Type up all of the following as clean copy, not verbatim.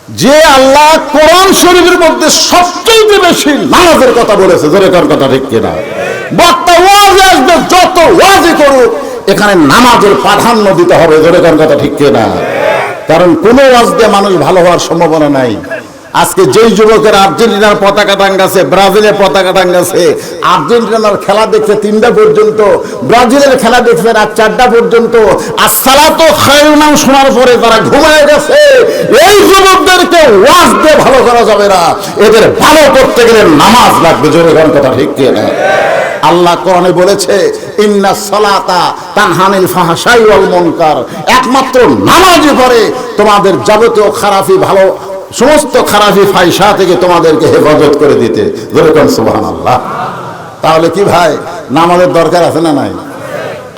যে আল্লাহ কোরআন শরীফের মধ্যে সবচেয়ে বেশি নামাজের কথা বলেছে, জোরে কোন কথা ঠিক কিনা? বক্তা ওয়াজ আসবে, যত ওয়াজই করুক, এখানে নামাজের প্রাধান্য দিতে হবে, জোরে কোন কথা ঠিক কিনা? কারণ কোন ওয়াজ দিয়ে মানুষ ভালো হওয়ার সম্ভাবনা নাই। আজকে যেই যুবকের আর্জেন্টিনার পতাকা টাঙ্গাছে, ব্রাজিলের পতাকা টাঙ্গাছে, আর্জেন্টিনার খেলা দেখছে 3টা পর্যন্ত, ব্রাজিলের খেলা দেখছে রাত 4টা পর্যন্ত, আসসালাতু খায়রুন মিনান শোনার পরে তারা ঘুমিয়ে গেছে। এই যুবকদেরকে ওয়াজ দিয়ে ভালো করা যাবে না, এদের ভালো করতে গেলে নামাজ লাগবে, জোরে কোন কথা ঠিক কিনা? আল্লাহ কোরআনে বলেছে ইন্নাস সালাতা তানহা আনিল ফাহশাই ওয়াল মুনকার, একমাত্র নামাজই পড়ে তোমাদের যাবতীয় খারাপি ভালো সমস্ত খারাপি ফায়সা থেকে তোমাদেরকে হেফাজত করে দিতে, যেরকম সুবহানাল্লাহ। তাহলে কি ভাই নামাজের দরকার আছে না নাই?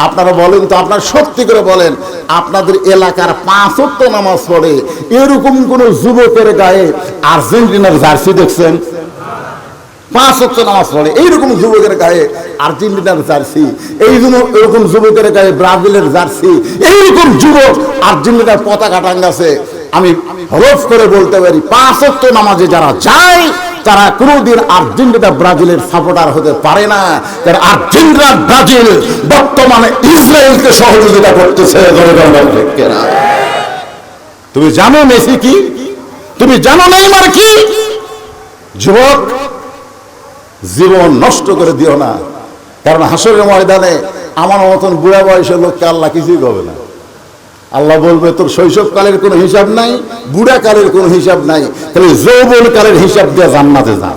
আপনারা বলেন তো, আপনারা সত্যি করে বলেন, আপনাদের এলাকার 5 ওয়াক্ত নামাজ পড়ে এরকম কোন যুবকের গায়ে আর্জেন্টিনার জার্সি দেখছেন? 5 ওয়াক্ত নামাজ পড়ে এইরকম যুবকের গায়ে আর্জেন্টিনার জার্সি, এইরকম যুবকের গায়ে ব্রাজিলের জার্সি, এইরকম যুবক আর্জেন্টিনার পতাকা টাঙ্গাছে। আমি হরফ করে বলতে পারি 5 ওয়াক্ত নামাজে যারা যায় তারা কোনোদিন আর্জেন্টিনা ব্রাজিলের সাপোর্টার হতে পারে না। কারণ আর্জেন্টিনা ব্রাজিল বর্তমানে ইসরায়েলকে সহযোগিতা করতেছে। তুমি জানো মেসি কি? তুমি জানো নেইমার কি? যুবক, জীবন নষ্ট করে দিও না, কারণ হাসরের ময়দানে আমার মতন বুড়া বয়সের লোককে আল্লাহ কিছুই করবে না। আল্লাহ বলবে তোর শৈশবকালের কোনো হিসাব নাই, বুড়া কালের কোনো হিসাব নাই, তাহলে যৌবন কালের হিসাব দিয়ে জান্নাতে যা।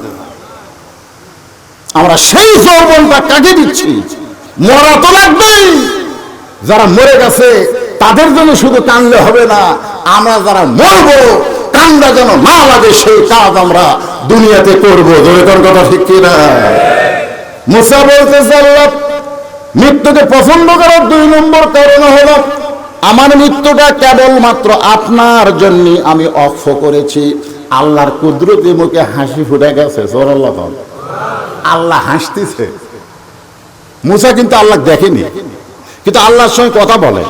আমরা সেই যৌবনটা কাকে দিচ্ছি? মরা তো লাগবেই। যারা মরে গেছে তাদের জন্য শুধু কানলে হবে না, আমরা যারা মরবো কান্দা যেন না লাগে সেই কাজ আমরা দুনিয়াতে করবো, জোরে কোন কথা ঠিক কিনা? মুসা বলতেছে আল্লাহ মৃত্যুকে পছন্দ করার 2 নম্বর কারণ হলো আমার মৃত্যুটা কেবলমাত্র আপনার জন্য আমি অক্ষ করেছি। আল্লাহর কুদরতি মুখে হাসি ফুটে গেছে, সুবহানাল্লাহ। আল্লাহ হাসতেছে। মুসা কিন্তু আল্লাহ দেখেনি, কিন্তু আল্লাহর সঙ্গে কথা বলে।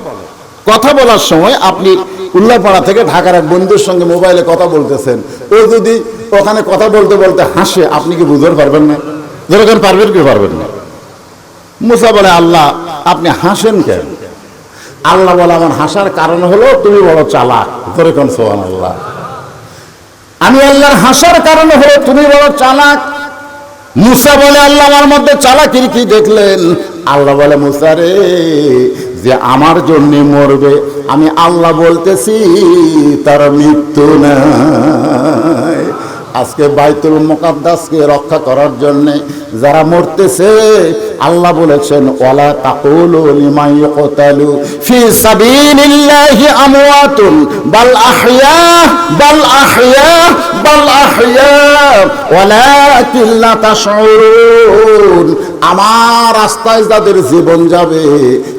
কথা বলার সময় আপনি উল্লাপাড়া থেকে ঢাকার এক বন্ধুর সঙ্গে মোবাইলে কথা বলতেছেন, ও যদি ওখানে কথা বলতে বলতে হাসে, আপনি কি বুঝতে পারবেন না? যেরকম পারবেন কি পারবেন না? মুসা বলে আল্লাহ আপনি হাসেন কেন? আল্লাহ বলে আমার হাসার কারণ হলো তুমি বড় চালাক, যেরকম সুবহানাল্লাহ। আমি আল্লাহর হাসার কারণ হলো তুমি বড় চালাক। মুসা বলে আল্লাহ আমার মধ্যে চালাকির কি দেখলেন? আল্লাহ বলে মুসা রে, যে আমার জন্য মরবে আমি আল্লাহ বলতেছি তার মৃত্যু নাই। আজকে বাইতুল মুকাদ্দাসকে রক্ষা করার জন্য যারা মরতেছে, আল্লাহ বলেছেন ওয়ালা তাকুলু লিমান ইয়াকতালু ফি সাবিলিল্লাহি আমওয়াতুন বাল আহইয়া বাল আহইয়া বাল আহইয়া ওয়ালাকিন লা তাশউরুন। আমার রাস্তায় যাদের জীবন যাবে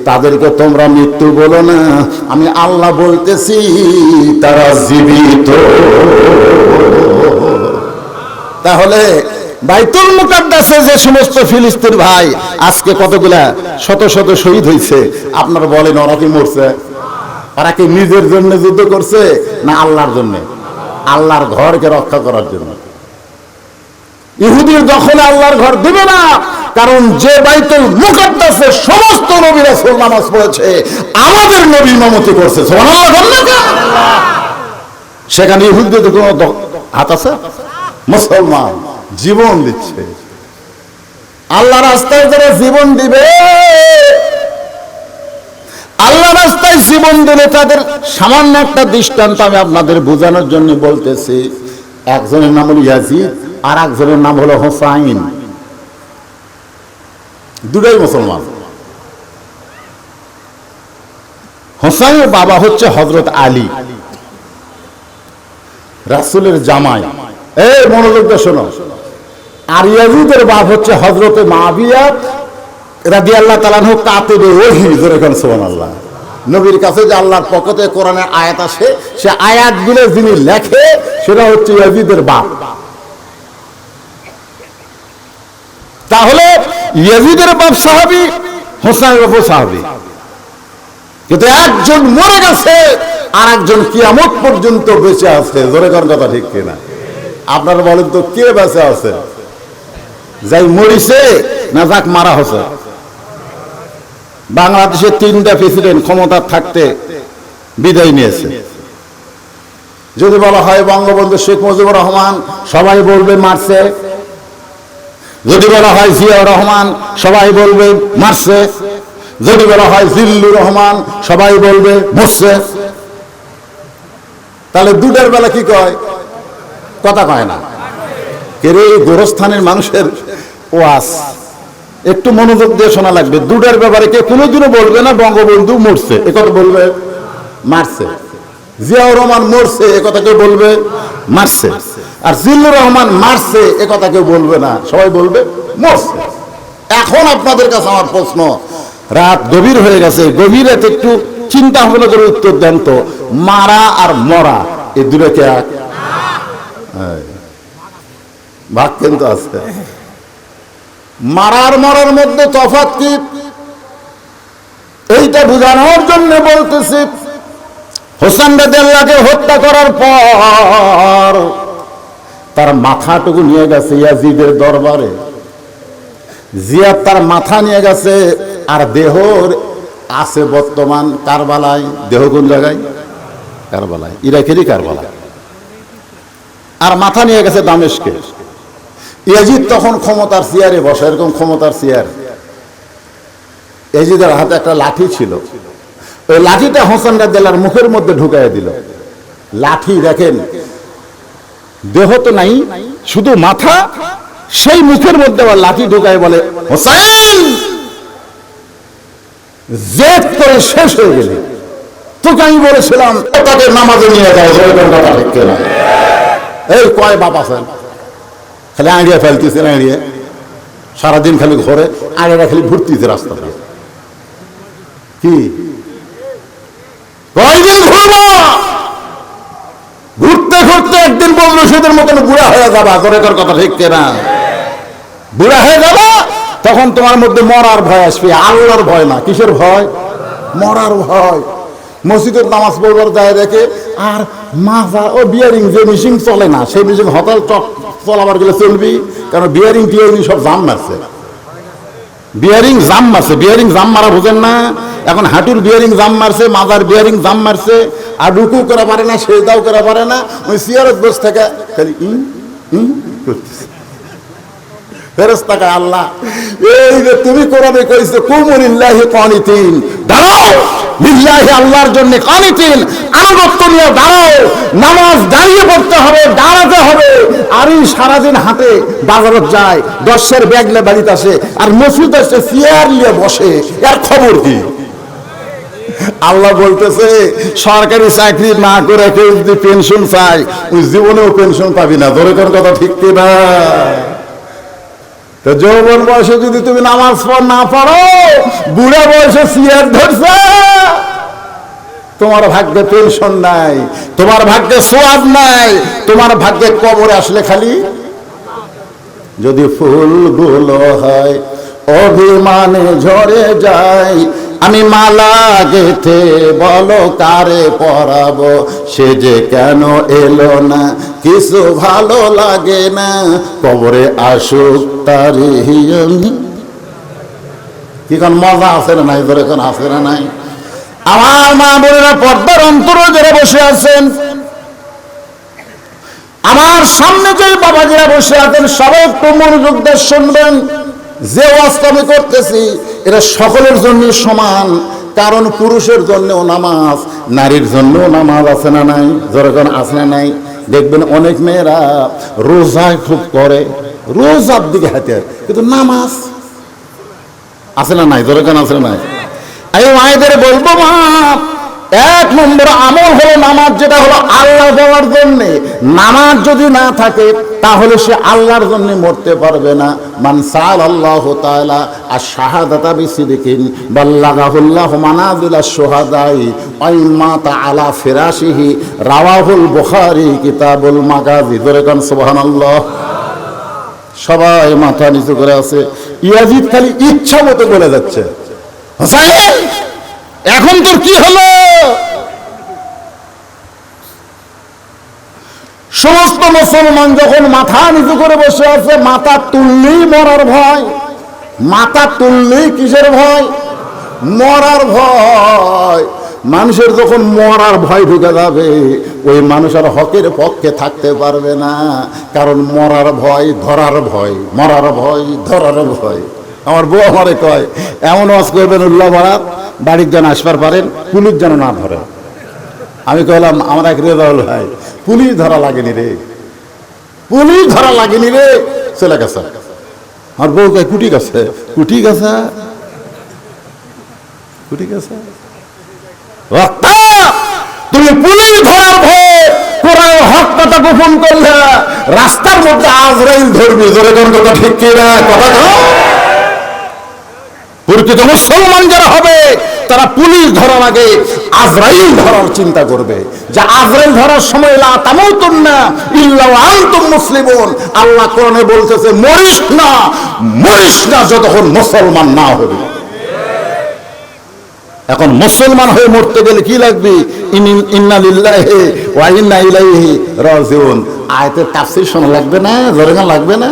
তাদেরকে তোমরা মৃত্যু বলো না, আমি আল্লাহ বলতেছি তারা জীবিত। তাহলে বাইতুল মুকাদ্দাসে যে সমস্ত ফিলিস্তিন ভাই আজকে কতগুলা শত শত শহীদ হয়েছে, আপনারা বলেন ওরা কি মরছে? ওরা কি নিজের জন্য যুদ্ধ করছে না আল্লাহর জন্য? আল্লাহর ঘরকে রক্ষা করার জন্য। ইহুদির দখলে আল্লাহর ঘর দিবে না, কারণ যে বাইতুল মুকাদ্দাসে সমস্ত নবী রাসূল নামাজ পড়েছে, আমাদের নবী ইমামতি করছে, সুবহানাল্লাহ। সেখানে ইহুদিদের কোনো হাত আছে? মুসলমান জীবন দিচ্ছে। আল্লাহ রাস্তায় যারা জীবন দিবে, আল্লাহ রাস্তায় জীবন দিলে তাদের সামান্য একটা দৃষ্টান্ত আমি আপনাদের বোঝানোর জন্য বলতেছি। একজনের নাম হলো ইয়াজিদ, আর একজনের নাম হলো হোসাইন। দুটোই মুসলমান। হোসাইনের বাবা হচ্ছে হযরত আলী, রাসূলের জামাই। এই মনোযোগ দিয়ে শোনো। আর ইয়াজিদের বাপ হচ্ছে হযরতে মুআবিয়া রাদিয়াল্লাহু তাআলা আনহু, কাতিবে ওহী, যেরকম সুবহানাল্লাহ। নবীর কাছে যে আল্লাহর পক্ষ থেকে কোরআনের আয়াত আসে, সে আয়াতগুলো যিনি লেখে সেটা হচ্ছে ইয়াজিদের বাপ। তাহলে ইয়াজিদের বাপ সাহাবী, হোসাইনের বাপ সাহাবী। কিন্তু একজন মরে গেছে, আর একজন কিয়ামত পর্যন্ত বেঁচে আছে। জোরে কোন কথা ঠিক কিনা? আপনারা বলেন তো কে বেঁচে আছে? যাই মরিছে না যাক মারা হচ্ছে? বাংলাদেশের 3টা প্রেসিডেন্ট ক্ষমতা থাকতে বিদায় নিয়েছে। যদি বলা হয় বঙ্গবন্ধু শেখ মুজিবুর রহমান, সবাই বলবে মারছে। যদি বলা হয় জিয়াউর রহমান, সবাই বলবে মারছে। যদি বলা হয় জিল্লুর রহমান, সবাই বলবে মরছে। তাহলে দুটার বেলা কি কয়? কথা কয় না। কেরে গোরস্থানের মানুষের ওয়াজ একটু মনোযোগ দিয়ে শোনা লাগবে। দুটার ব্যাপারে কে কোনোদিনও বলবে না বঙ্গবন্ধু মরছে, এ কথা বলবে মারছে। জিয়াউর রহমান মরছে, এ কথা কেউ বলবে মারছে। আর জিল্লুর রহমান মারছে, এ কথা কেউ বলবে না, সবাই বলবে মরছে। এখন আপনাদের কাছে আমার প্রশ্ন, রাত গভীর হয়ে গেছে, গভীর রাতে একটু চিন্তা ভাবনা করে উত্তর দেন তো, মারা আর মরা এই দুটোকে এক? ভাগ কিন্তু আছে। মারার মরার মধ্যে তফাৎ কি, এইটা বোঝানোর জন্য বলতেছি। হোসেন রাদিয়াল্লাহকে হত্যা করার পর তার মাথাটুকু নিয়ে গেছে ইয়াজিদের দরবারে। জিয়াদ তার মাথা নিয়ে গেছে, আর দেহর আছে বর্তমান কারবালায়। দেহ কোন জায়গায়? কারবালায়, ইরাকেরই কারবালায়। আর মাথা নিয়ে গেছে দামেস্কে। ইয়াজিদ তখন ক্ষমতার চেয়ারে বসে, এরকম ক্ষমতার চেয়ার। ইয়াজিদের হাতে একটা লাঠি ছিল, ওই লাঠিটা হোসেন রাদিয়াল্লাহর মুখের মধ্যে ঢুকাইয়া দিল। লাঠি দেখেন, দেহ তো নাই, শুধু মাথা, সেই মুখের মধ্যে আবার লাঠি ঢুকায় বলে, হোসেন জেদ করে শেষ হয়ে গেলে তোকে আমি বলেছিলাম তাকে নামাজে নিয়ে যাও। কথা ঠিক না? এই কয় বাপ আছেন, খালি আড়িয়া ফেলতেছেন, আড়িয়ে সারাদিন খালি ঘরে আড়িয়া খালি ঘুরতেছে রাস্তা দিয়ে। কি কয়দিন ঘুরবো? ঘুরতে ঘুরতে একদিন বললো সেদের মতন বুড়া হয়ে যাবা। তোর কথা ঠিক না? বুড়া হয়ে যাবা, তখন তোমার মধ্যে মরার ভয় আসবে, আল্লাহর ভয় না। কিসের ভয়? মরার ভয়। মসজিদের নামাজ পড়বার যায় দেখে, আর মাজা ও বিয়ারিং যে মেশিন চলে না, সেই মেশিন হঠাৎ চলাবার গেলে চলবি, কারণ বিয়ারিং টিয়ারিং সব জাম মারছে। বিয়ারিং জাম মারছে, বিয়ারিং জাম মারা বোঝেন না? এখন হাঁটুর বিয়ারিং জাম মারছে, মাজার বিয়ারিং জাম মারছে, আর রুকু করা পারে না, সেজদাও করা পারে না, ওই সিয়ারত বসে থাকে খালি করতেছে। ফেরেশতাকে আল্লাহ এই যে তুমি কোরআনে কইছো কুমু লিল্লাহি কানিতিন, দাঁড়াও লিল্লাহি আল্লাহর জন্য কানিতিন, আনুগত্য নিয়ে দাঁড়াও। নামাজ দাঁড়িয়ে পড়তে হবে, দাঁড়াতে হবে। আর এই সারাদিন হাতে বাজারত যায়, 10-এর ব্যাগলে বাড়িতে আসে, আর মসজিদ আসে চেয়ার নিয়ে বসে, এর খবর কি? আল্লাহ বলতেছে সরকারি চাকরি না করে কেউ যদি পেনশন চায়, ওই জীবনেও পেনশন পাবি না। ধরে কোন কথা ঠিক কিনা? তো যৌবন বয়সে যদি তুমি নামাজ না পড়ো, বুড়া বয়সে চেয়ার ধরছে, তোমার ভাগ্যে পেনশন নাই, তোমার ভাগ্যে সোয়াব নাই, তোমার ভাগ্যে কবরে আসলে খালি। যদি ফুলগুলো হয় অভিমানে ঝরে যায়, আমি মালা গেথে বলো কারে পরাবো, সে যে কেন এলো না, কিছু ভালো লাগে না, কবরে আসুক তারি। কি কোন মজা আছে না নাই? ধরে কোন আছে না নাই? আমার মা বোনেরা পর্দার অন্তরে যারা বসে আছেন, আমার সামনে যে বাবাজিরা বসে আছেন, সবাই একটু মনোযোগ দিয়ে শুনবেন। যে ওয়াজটা আমি করতেছি এটা সকলের জন্য সমান, কারণ পুরুষের জন্যও নামাজ, নারীর জন্যও নামাজ আছে না নাই? যেরকম আছে না নাই? দেখবেন অনেক মেয়েরা রোজা খুব করে, রোজার দিকে হাতে, কিন্তু নামাজ আছে না নাই? যেরকম আছে না নাই? আমি মায়েদের বলবো, মা, 1 নম্বর আমল হলো নামাজ, যেটা হলো আল্লাহ দেওয়ার জন্য। নামাজ যদি না থাকে তাহলে সে আল্লাহর জন্য মরতে পারবে না। মান সাআলাল্লাহু তাআলা আশ-শাহাদাতা বিসিদকিন বাল্লাগাহুল্লাহু মানাজিলাশ শুহাদাই ওয়া মাতা আলা ফিরাশিহি, রাওয়াহুল বুখারী কিতাবুল মাগাজি। ধরে কোন সুবহানাল্লাহ। সবাই মাথা নিচু করে আছে। ইয়াজিদ খালি ইচ্ছা মতো বলে যাচ্ছে, হোসেন এখন তোর কি হলো? সমস্ত মুসলমান যখন মাথা নিচু করে বসে আছে, মাথা তুললেই মরার ভয়, মাথা তুললেই কিসের ভয়? মরার ভয়। মানুষের যখন মরার ভয় ঢুকে যাবে, ওই মানুষ আর হকের পক্ষে থাকতে পারবে না। কারণ মরার ভয়, ধরার ভয়, মরার ভয়, ধরার ভয়। আমার বউ আমারে কয়, এমন ওয়াজ করবেন উল্লাহ বারাত, বাড়ির যেন আসবার পারেন, পুলিশ যেন না ধরে। আমি কইলাম, আমার এক রেজাউল ভাই, পুলিশ ধরা লাগেনি রে, পুলিশ ধরা লাগেনি রে, চলে গেছে। আমার বউ কয়, কুটি গেছে, কুটি গেছে, কুটি গেছে। তুমি পুলিশ ধরার ভয়ে কোরআন হক কথা গোপন করলে, রাস্তার মধ্যে আজরাইল ধরবি। জোরে কোন কথা ঠিক কিনা? কথা প্রকৃত মুসলমান যারা হবে, তারা পুলিশ ধরার আগে আজরাইল ধরার চিন্তা করবে। যে আজরাইল ধরার সময় লা তামুতুন্না ইল্লা ওয়া আনতুম মুসলিমুন, আল্লাহ কোরআনে বলতেছে মরিস না, মরিস না যতক্ষণ মুসলমান না হবে। এখন মুসলমান হয়ে মরতে গেলে কি লাগবে? ইন্না লিল্লাহি ওয়া ইন্না ইলাইহি রাজিউন। আয়াতের তাফসীর শোনা লাগবে না? জোরে লাগবে না?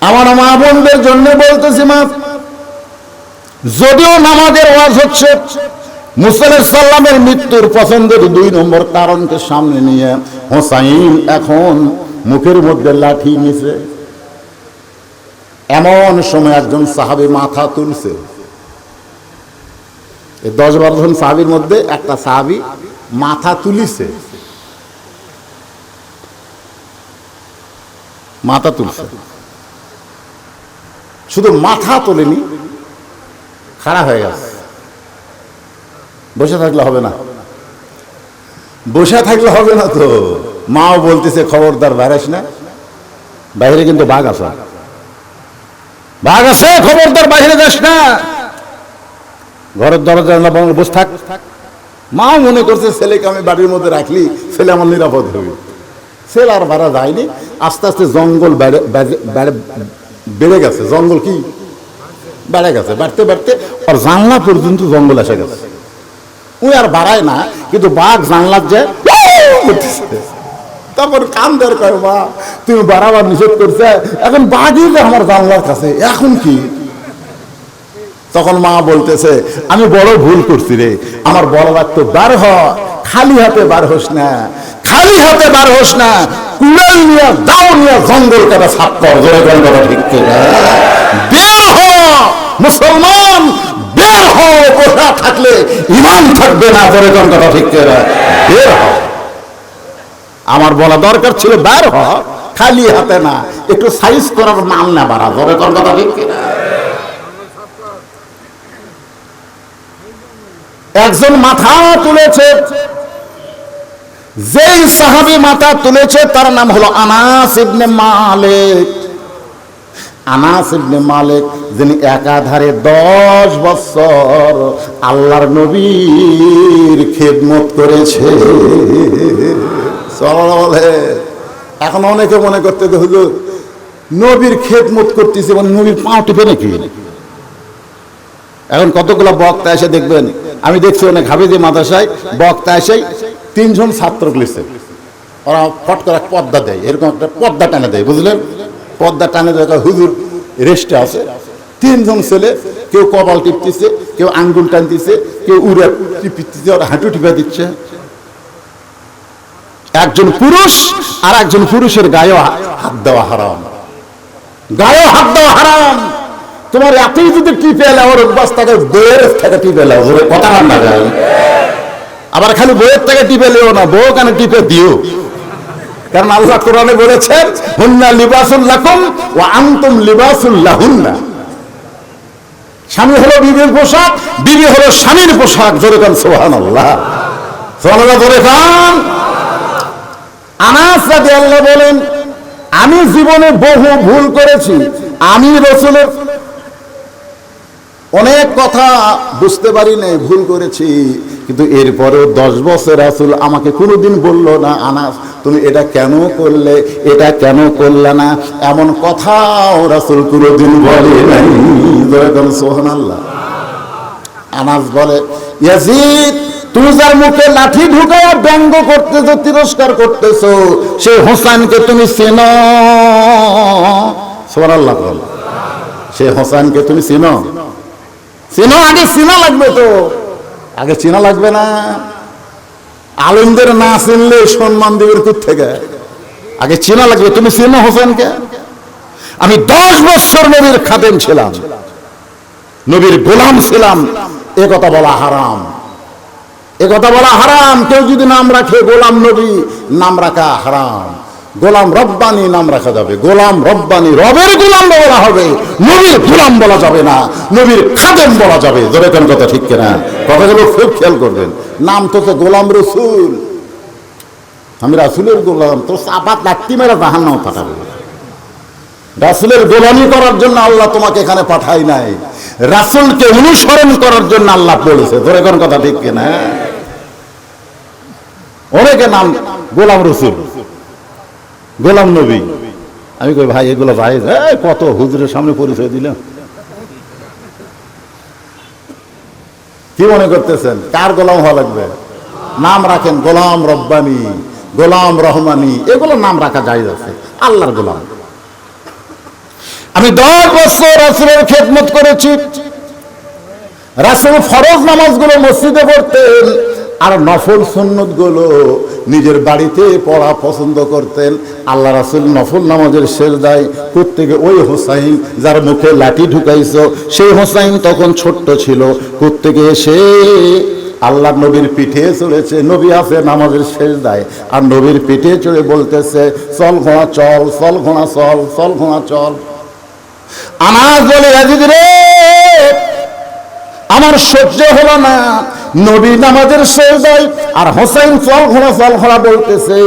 আমার মা বোনদের জন্য বলতেছি, মা, যদিও নামাজের ওয়াজ হচ্ছে, মুসা আলাইহিস সালামের মৃত্যুর পছন্দের 2 নম্বর কারণকে সামনে নিয়ে হোসাইন এখন মুখের মধ্যে লাঠি নিছে। এমন সময় একজন সাহাবী মাথা তুলছে। এই 10-12 জন সাহাবীর মধ্যে একটা সাহাবী মাথা তুলিছে, মাথা তুলছে। শুধু মাথা তোলেনি, খাড়া হয়ে গেছে। বসে থাকলে হবে না, বসে থাকলে হবে না তো। মাও বলতেছে, খবরদার বাইরেস না, বাইরে কিন্তু বাঘ আছে, বাঘ আছে, খবরদার বাইরে যাস না, ঘরের দরজা বসে থাক। মাও মনে করছে ছেলেকে আমি বাড়ির মধ্যে রাখলি ছেলে আমার নিরাপদ হবে। ছেলে আর বাড়া যায়নি। আস্তে আস্তে জঙ্গল বেড়ে গেছে, জঙ্গল কি বেড়ে গেছে, বাড়তে বাড়তে আর জানলা পর্যন্ত জঙ্গল এসে গেছে। ওই আর বাড়ায় না, কিন্তু বাঘ জানলার যে তারপর কান্দের কয়, মা তুমি বাড়াবার নিষেধ করছে, এখন বাঘই যে আমার জানলার কাছে, এখন কি? তখন মা বলতেছে, আমি বড় ভুল করছি রে, আমার বড় লাগতো, বার হ, খালি হাতে বার হোস না, খালি হাতে বার হোস না, কুড়াল নিয়ে দাও নিয়ে জঙ্গল কাটা সাপ কর। কথা ঠিক কিনা? বের হ মুসলমান, বের হ। বসা থাকলে ইমান থাকবে না। কথা ঠিক কিনা? বের হ। আমার বলা দরকার ছিল বের হ, খালি হাতে না, একটু সাইজ করার মান না বাড়া। কথা ঠিক কিনা? একজন মাথা তুলেছে, যেই সাহাবী মাথা তুলেছে তার নাম হলো আনাস ইবনে মালিক। আনাস ইবনে মালিক, যিনি একাধারে 10 বছর আল্লাহর নবীর খেদমত করেছে। এখন অনেকে মনে করতে হলো নবীর খেদমত করতেছে মানে নবীর পা টিপে নাকি। এখন কতগুলো বক্তা এসে দেখবেন, আমি দেখছি অনেক হাফেজি মাদ্রাসায় বক্তা এসে 3 জন ছাত্র লিখছে, ওরা ফট করে পর্দা দেয়, এরকম একটা পর্দা টানে দেয়, বুঝলেন? পর্দা টানে দেয়, হুজুর রেস্টে আছে। 3 জন ছেলে, কেউ কপাল টিপতেছে, কেউ আঙ্গুল টানতেছে, কেউ উড়ে টিপতেছে, ওরা হাঁটু টিপে দিচ্ছে। একজন পুরুষ আর একজন পুরুষের গায়ে হাত দেওয়া হারাম, গায়ে হাত দেওয়া হারাম। তোমার এতই যদি টিপে এলে ওর অভ্যাস থাকে, বইয়ের থেকে টিপে এলে কথা না যায়। আবার খালি বইয়ের থেকে টিপে লেও না, বউ কেন টিপে দিও। কারণ আল্লাহ কোরআনে বলেছেন, হুন্না লিবাসুল লাকুম ওয়া আনতুম লিবাসুল লাহুন্না। স্বামী হলো বিবির পোশাক, বিবি হলো স্বামীর পোশাক। জোরে কান সুবহানাল্লাহ, সুবহানাল্লাহ জোরে কান। আনাস রাদিয়াল্লাহু বলেন, আমি জীবনে বহু ভুল করেছি, আমি রাসূলের অনেক কথা বুঝতে পারি নাই, ভুল করেছি, কিন্তু এরপরেও 10 বছর রাসূল আমাকে কোনোদিন বললো না, আনাস তুমি এটা কেন করলে, এটা কেন করলে না, এমন কথাও রাসূল কোনোদিন বলে নাই। সুবহানাল্লাহ। আনাস বলে, ইয়াজিদ তুমি যার মুখে লাঠি ঢুকায়া ব্যঙ্গ করতেছো, তিরস্কার করতেছো, সেই হোসেনকে তুমি চেনো? সুবহানাল্লাহ। সেই হোসেনকে তুমি চেনো? চেনো? আগে চেনা লাগবে তো, আগে চেনা লাগবে না? আলেমদের না চিনলে সম্মান দিবের কোত্থেকে? আগে চেনা লাগবে। তুমি চেনো হোসেনকে? আমি 10 বছর নবীর খাদেম ছিলাম, নবীর গোলাম ছিলাম, এ কথা বলা হারাম, এ কথা বলা হারাম। কেউ যদি নাম রাখে গোলাম নবী, নাম রাখা হারাম। গোলাম রব্বানি নাম রাখা যাবে, গোলাম রব্বানি, রবের গোলাম বলা হবে, নবীর গোলাম বলা যাবে না, নবীর খাদেম বলা যাবে। ধরে কোন কথা ঠিক কিনা? কথাগুলো খুব খেয়াল করবেন। নাম তো গোলাম রসুল, আমি রাসূলের গোলাম, তো চাপাত লাত্তি মেরে জাহান্নামে পাঠাবে। রাসূলের গোলামি করার জন্য আল্লাহ তোমাকে এখানে পাঠাই নাই, রাসূলকে অনুসরণ করার জন্য আল্লাহ বলেছে। ধরে কোন কথা ঠিক কিনা? অনেকে নাম গোলাম রসুল, গোলাম নবী। আমি কই ভাই এগুলো ভাই কত হুজুরের সামনে পরিচয় দিলাম। কি মনে করতেছেন কার গোলাম হওয়া লাগবে? নাম রাখেন গোলাম রব্বানি, গোলাম রহমানি, এগুলো নাম রাখা জায়েজ আছে, আল্লাহর গোলাম। আমি 10 বছর রাসূলের খেদমত করেছি। রাসূল ফরজ নামাজগুলো মসজিদে পড়তেন, আর নফল সুন্নত গুলো নিজের বাড়িতে পড়া পছন্দ করতেন। আল্লাহ রাসূল নফল নামাজের সেজদায় প্রত্যেকে ওই হোসাইন যার মুখে লাঠি ঢুকাইছো, সেই হোসাইন তখন ছোট্ট ছিল, প্রত্যেকে এসে আল্লাহ নবীর পিঠে চড়েছে। নবী আছে নামাজের সেজদায়, আর নবীর পিঠে চড়ে বলতেছে, চল ঘোড়া চল, চল ঘোড়া চল, চল ঘোড়া চল। আনাস বলে, ইয়াজিদ রে, আমার সহ্য হলো না, নবী নামাজের সেজদায় আর হোসেন চল ঘোড়া বলতেছে।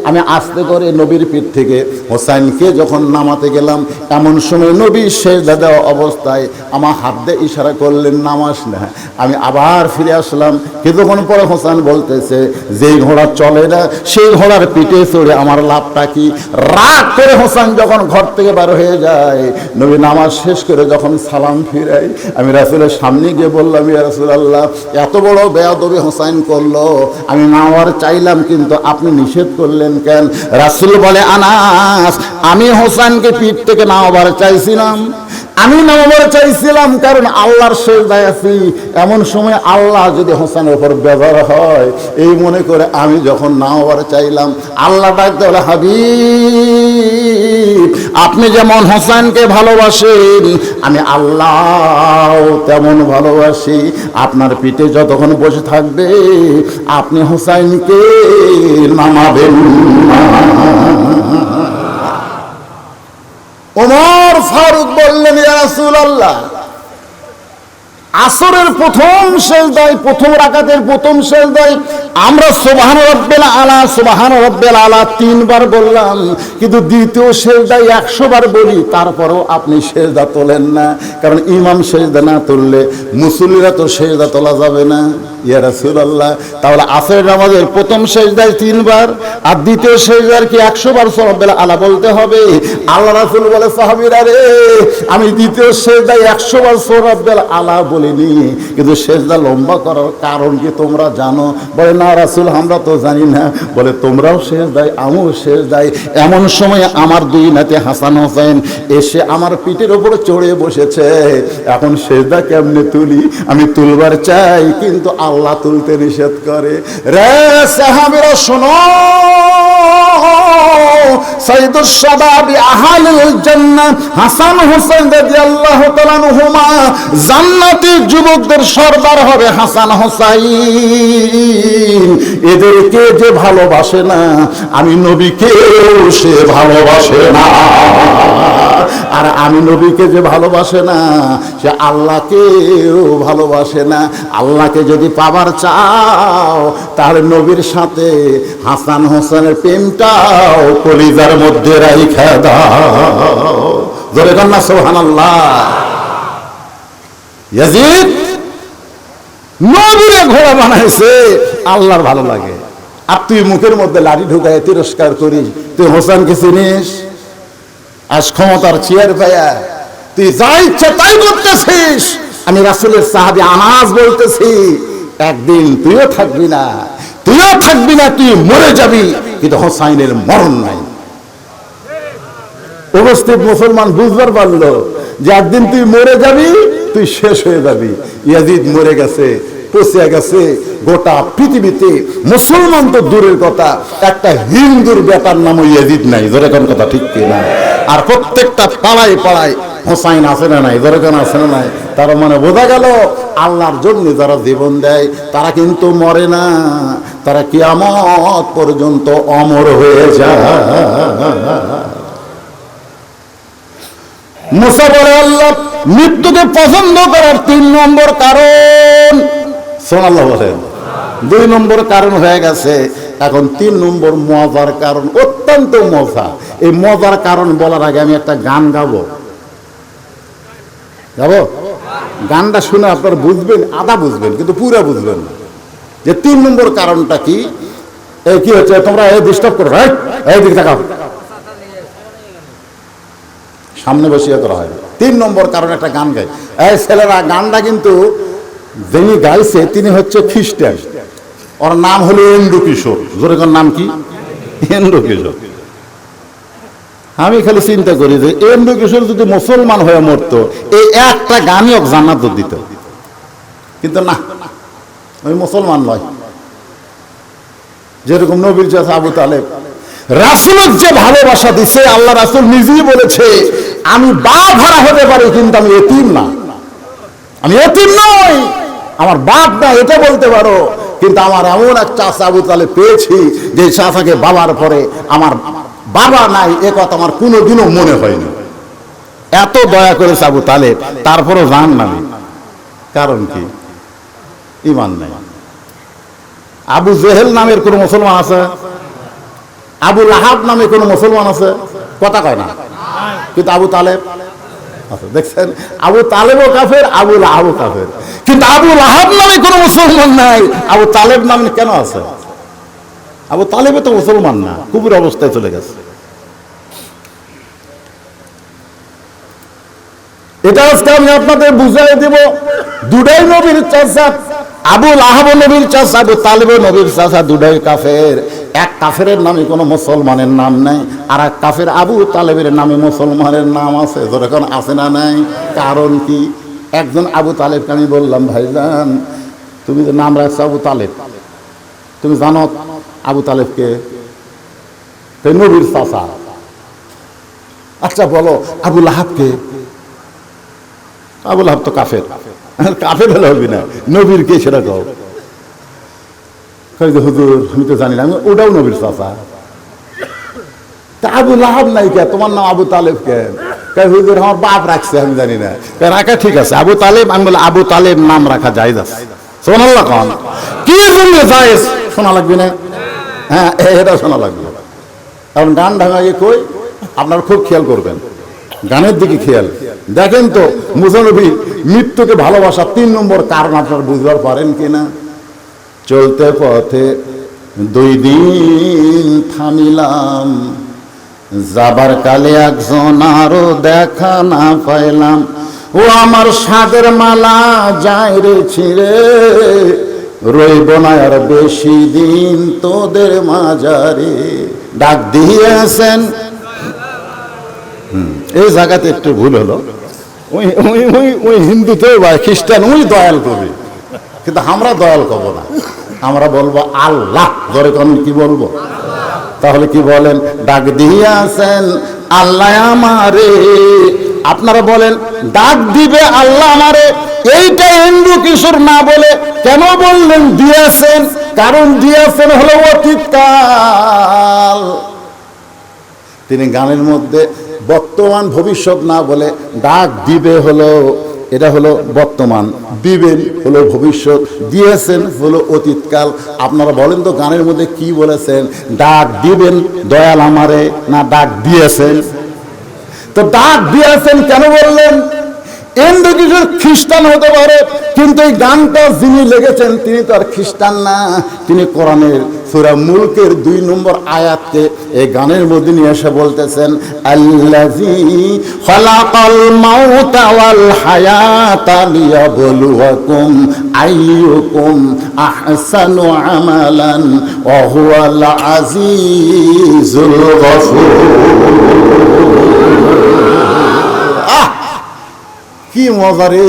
আমি আস্তে করে নবীর পিঠ থেকে হোসেনকে যখন নামাতে গেলাম, এমন সময় নবী সেজদা দেওয়া অবস্থায় আমার হাত দিয়ে ইশারা করলেন নামাজ না। আমি আবার ফিরে আসলাম, কিছুক্ষণ পরে হোসেন বলতেছে, যেই ঘোড়া চলে না সেই ঘোড়ার পিঠে চড়ে আমার লাভটা কি? রাগ করে হোসেন যখন ঘর থেকে বার হয়ে যায়, নবী নামাজ শেষ করে যখন সালাম ফিরাই, আমি রাসূলের সামনে গিয়ে বললাম, ইয়া রাসূলুল্লাহ, এত বড় বেয়াদবি হোসেন করলো, আমি নামার চাইলাম কিন্তু আপনি নিষেধ করলেন কেন? রাসূল বলে, আনাস, আমি হোসেনকে পিঠ থেকে নামাবার চাইছিলাম, আমি নামাবার চাইছিলাম কারণ আল্লাহর সেজদায় আছি। এমন সময় আল্লাহ যদি হোসেনের উপর বেজার হয়, এই মনে করে আমি যখন নামাবার চাইলাম, আল্লাহ ডাকতে বলে, হাবিব, আপনি যেমন হোসেনকে ভালোবাসেন, আমি আল্লাহ তেমন ভালোবাসি। আপনার পিঠে যতক্ষণ বসে থাকবে আপনি হোসেনকে নামাবেন না। ওমর ফারুক বললেন, ইয়া রাসূলুল্লাহ, আসরের প্রথম সেজদায়, প্রথম রাকাতের প্রথম সেজদায় আমরা সুবহান রাব্বিল আলা, সুবহান রাব্বিল আলা 3 বার বললাম, কিন্তু দ্বিতীয় সেজদায় 100 বার বলি, তারপরও আপনি সেজদা তোলেন না, কারণ ইমাম সেজদা না তুললে মুসল্লিরা তো সেজদা তোলা যাবে না। ইয়া রাসূলুল্লাহ, তাহলে আসরের নামাজের প্রথম সেজদায় 3 বার আর দ্বিতীয় সেজদার কি 100 বার সুবহান রাব্বিল আলা বলতে হবে? আল্লাহ রাসূল বলে, সাহাবীরা রে, আমি দ্বিতীয় সেজদায় 100 বার সুবহান রাব্বিল আলা বলিনি, কিন্তু সেজদা লম্বা করার কারণ কি তোমরা জানো? বলে, না রাসূল, আমরা তো জানি না। বলে, তোমরাও সেজদায়, আমিও সেজদায়। এমন সময় আমার 2 নাতি হাসান হোসেন এসে আমার পিঠের উপরে চড়ে বসেছে। এখন সেজদা কেমনে তুলি? আমি তুলবার চাই, কিন্তু আল্লাহ তুলতে নিষেধ করে। রে সাহাবীরা শোনো, সাইয়্যিদুশ শাবাবি আহলিল জান্নাহ হাসান হোসেন রাদিয়াল্লাহু তাআলা আনহুমা, জান্নাতি যুবকদের সর্দার হবে হাসান হোসাইন। এদেরকে যে ভালোবাসে না, আমি নবীকেও সে ভালোবাসে না, আর আমি নবীকে যে ভালোবাসে না, সে আল্লাহকেও ভালোবাসে না। আল্লাহকে যদি পাবার চাও, তাহলে নবীর সাথে হাসান হোসেনের প্রেমটাও কলিজার মধ্যে রাইখা দাও। জোরে কান্না সুবহানাল্লাহ। ইয়াজিদ নবীরে ঘোড়া বানাইছে, আল্লাহর ভালো লাগে। আর তুই মুখের মধ্যে লাঠি ঢুকায় তিরস্কার করিস, তুই হোসেনকে চিনিস? আজ ক্ষমতার চেয়ার পায়া তুই যা ইচ্ছা তাই করতেছিস। আমি রাসূলের সাহাবী আনাস বলতেছি, একদিন তুইও থাকবি না, তুই মরে যাবি, কিন্তু হোসাইনের মরণ নাই। উপস্থিত মুসলমান বুঝবার পারলো যে একদিন তুই মরে যাবি, তুই শেষ হয়ে যাবি। ইয়াজিদ মরে গেছে, পচে গেছে। গোটা পৃথিবীতে মুসলমান তো দূরের কথা, একটা হিন্দুর বেটার নাম ইয়াজিদ নাই। যেরকম কথা ঠিক কিনা? আর প্রত্যেকটা পাড়ায় পাড়ায় হোসাইন আছে না নাই? যেরকম আছে না নাই? তার মানে বোঝা গেল আল্লাহর জন্য যারা জীবন দেয় তারা কিন্তু মরে না, তারা কিয়ামত পর্যন্ত অমর হয়ে যায়। মুসা বলে আল্লাহ মৃত্যুকে পছন্দ করার 3 নম্বর কারণ, সুবহানাল্লাহ বলেন, 2 নম্বর কারণ হয়ে গেছে, এখন 3 নম্বর মজার কারণ, অত্যন্ত মজা। এই মজার কারণ বলার আগে আমি একটা গান গাবো। গানটা শুনে আপনারা বুঝবেন, আধা বুঝবেন কিন্তু পুরো বুঝবেন না যে 3 নম্বর কারণটা কি। এই কি হচ্ছে, তোমরা এই ডিস্টার্ব করো, এই দিকে তাকাও, সামনে বসিয়ে করা হয়। 3 নম্বর কারণ একটা গান গায়। এই ছেলেরা, গানটা কিন্তু যিনি গাইছে তিনি হচ্ছে খ্রিস্টান, ওর নাম হলো এন্দ্র কিশোর। যেরকম নাম কি? এন্দ্র কিশোর। আমি খালি চিন্তা করি যে এন্দ্র কিশোর যদি মুসলমান হয়ে মরতো, এই একটা গানই ওকে জান্নাত দিত, কিন্তু না, ওই মুসলমান নয়। যেরকম নবীর চাচা আবু তালেব, রাসূলের যে ভালোবাসা দিছে, আল্লাহ রাসূল নিজেই বলেছে আমি বাপ হারা হতে পারি কিন্তু আমি এতিম না, আমি এতিম নই, আমার বাপ না এটা বলতে পারো, কিন্তু আমার এমন এক চাচা আবু তালেব পেয়েছি যে চাচাকে বাবার পরে আমার বাবা নাই, এ কথা আমার কোনোদিনও মনে হয়নি। এত দয়া করেছে আবু তালেব, তারপরও জান নামি। কারণ কি? ঈমান নাই। আবু জেহেল নামের কোন মুসলমান আছে? আবু লাহাব নামে কোন মুসলমান আছে? কথা কয় না, কিন্তু আবু তালেব আছে। দেখছেন, আবু তালেবও কাফের, আবু লাহাবও কাফের, কিন্তু আবু লাহাব নামে কোন মুসলমান নাই। আবু তালেব নামে কেন আছে? আবু তালেবে তো মুসলমান না, কুফর অবস্থায় চলে গেছে। এটা আজকে আমি আপনাদের বুঝাই দেব, দুটাই নবীর চাচা, আবু লাহাব নবীর চাচা, আবু তালেব নবীর চাচা, দুটাই কাফের। এক কাফেরের নামে কোনো মুসলমানের নাম নাই, আর এক কাফের আবু তালেবের নামে মুসলমানের নাম আছে। যেরকম আছে না নাই? কারণ কি? একজন আবু তালেবকে আমি বললাম, ভাইজান তুমি যে নাম রাখছো আবু তালেব, তুমি জানো আবু তালেবকে? নবীর চাচা। আচ্ছা বলো আবু লাহাবকে? আবু লাহাব তো কাফের। কাফের হলে হবে না, নবীর কে সেটা কও। হুজুর আমি তো জানি না, আমি ওটাও নবীর চাচা। তা আবু লাহাব নাই কে? তোমার নাম আবু তালেব কে? হুজুর আমার বাপ রাখছে, আমি জানি না। রাখা ঠিক আছে, আবু তালেব। আমি বলে আবু তালেব নাম রাখা জায়েজ আছে। সুবহানাল্লাহ কোন কি জন্য জায়েজ? শোনা লাগবে না? হ্যাঁ, এটা শোনা লাগবে। কারণ গান ঢাঙ্গাকে কই, আপনারা খুব খেয়াল করবেন, গানের দিকে খেয়াল দেখেন তো। মুসানবী মৃত্যুকে ভালোবাসা 3 নম্বর কারণ আপনারা বুঝবার পারেন কিনা? চলতে পথে 2 দিন থামিলাম, যাবার কালে একজন আরো দেখা না পাইলাম, ও আমার সাদের মালা যায় রে ছিঁড়ে, রইব না আর বেশি দিন তোদের মাঝারে। ডাক দিয়েছেন, এই জায়গাতে একটু ভুল হলো। ওই হিন্দুতে বা খ্রিস্টান ওই দয়াল কবি, কিন্তু আমরা দয়াল কব না, আমরা বলবো আল্লাহ। ধরে কোন কি বলবো? তাহলে কি বলেন? ডাক দিয়েছেন আল্লাহ আমারে। আপনারা বলেন ডাক দিবে আল্লাহ আমারে, এইটা এন্দ্র কিশোর না বলে কেন বললেন দিয়েছেন? কারণ দিয়েছেন হলো অতীতকাল। তিনি গানের মধ্যে বর্তমান ভবিষ্যৎ না বলে ডাক দিবে হলো, এটা হলো বর্তমান, দিবেন হলো ভবিষ্যৎ, দিয়েছেন হলো অতীতকাল। আপনারা বলেন তো গানের মধ্যে কি বলেছেন? ডাক দিবেন দয়াল আমারে, না ডাক দিয়েছেন? তো ডাক দিয়েছেন কেন বললেন? এন্দ্র কিশোর খ্রিস্টান হতে পারে, কিন্তু এই গানটা যিনি লিখেছেন তিনি তো আর খ্রিস্টান না, তিনি কোরআনের সূরা মুলকের 2 নম্বর আয়াতকে এই গানের মধ্যে নিয়ে এসে বলতেছেন, আল্লাযী খালাকাল মাউতা ওয়াল হায়াতা লিয়াবলুয়াকুম আইয়ুকুম আহসানু আমালান ওয়া হুয়াল আজিজুল গফুর। কি মজা রে!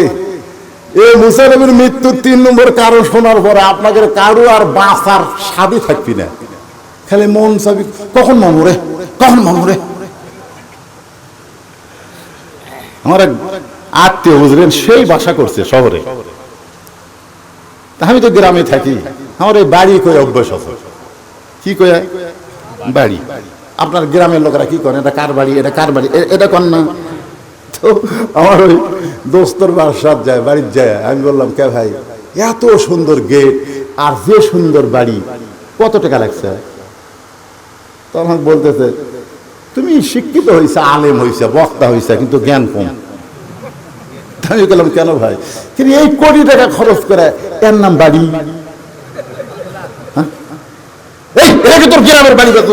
এই মুসা নবীর মৃত্যুর 3 নম্বর কারণ শোনার পরে আপনাদের কারো আর বাঁচার স্বাদই থাকবি না, খালি মন চাবি কখন মামুরে, কখন মামুরে। আমার আত্মীয় বুঝলেন সেই বাসা করছে শহরে, আমি তো গ্রামে থাকি। আমার এই বাড়ি কই অভ্যাস আছে, কি কয় বাড়ি। আপনার গ্রামের লোকেরা কি করেন, এটা কার বাড়ি, এটা কার বাড়ি, এটা কর না। তো আমার ওই দোস্তর বাসার যায়, বাড়ির যায়, আমি বললাম কে ভাই এত সুন্দর গেট আর যে সুন্দর বাড়ি, কত টাকা লাগছে? তখন বলতেছে তুমি শিক্ষিত হয়েছে, আলেম হয়েছে, বক্তা হয়েছে, কিন্তু জ্ঞান কম। আমি বললাম কেন ভাই? কিন্তু এই কোটি টাকা খরচ করে এর নাম বাড়ি? এই তোর গ্রামের বাড়ি কত?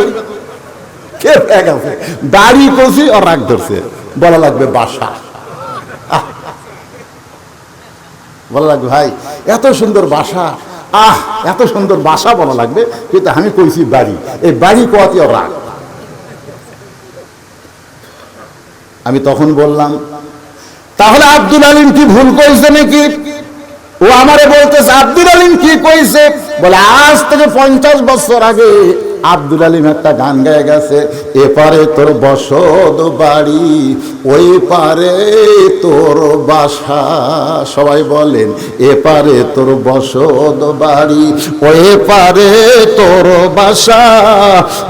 কে আছে বাড়ি করছি আর রাগ ধরছে, বলা লাগবে বাসা। বলা লাগবে ভাই এত সুন্দর বাসা, এত সুন্দর বাসা বলা লাগবে, কিন্তু আমি কইছি বাড়ি। এই বাড়ি কোয়াতে আর রাগ। আমি তখন বললাম তাহলে আব্দুল আলিম কি ভুল কইছে নাকি? ও আমারে বলতেছে আব্দুল আলিম কি কইছে? বলে আজ থেকে 50 বছর আগে আব্দুল আলিম একটা গান গায়ে গেছে, এপারে তোর বসত বাড়ি, ওই পারে তোর বাসা। সবাই বলেন এপারে তোর বসত বাড়ি, ওই পারে তোর বাসা।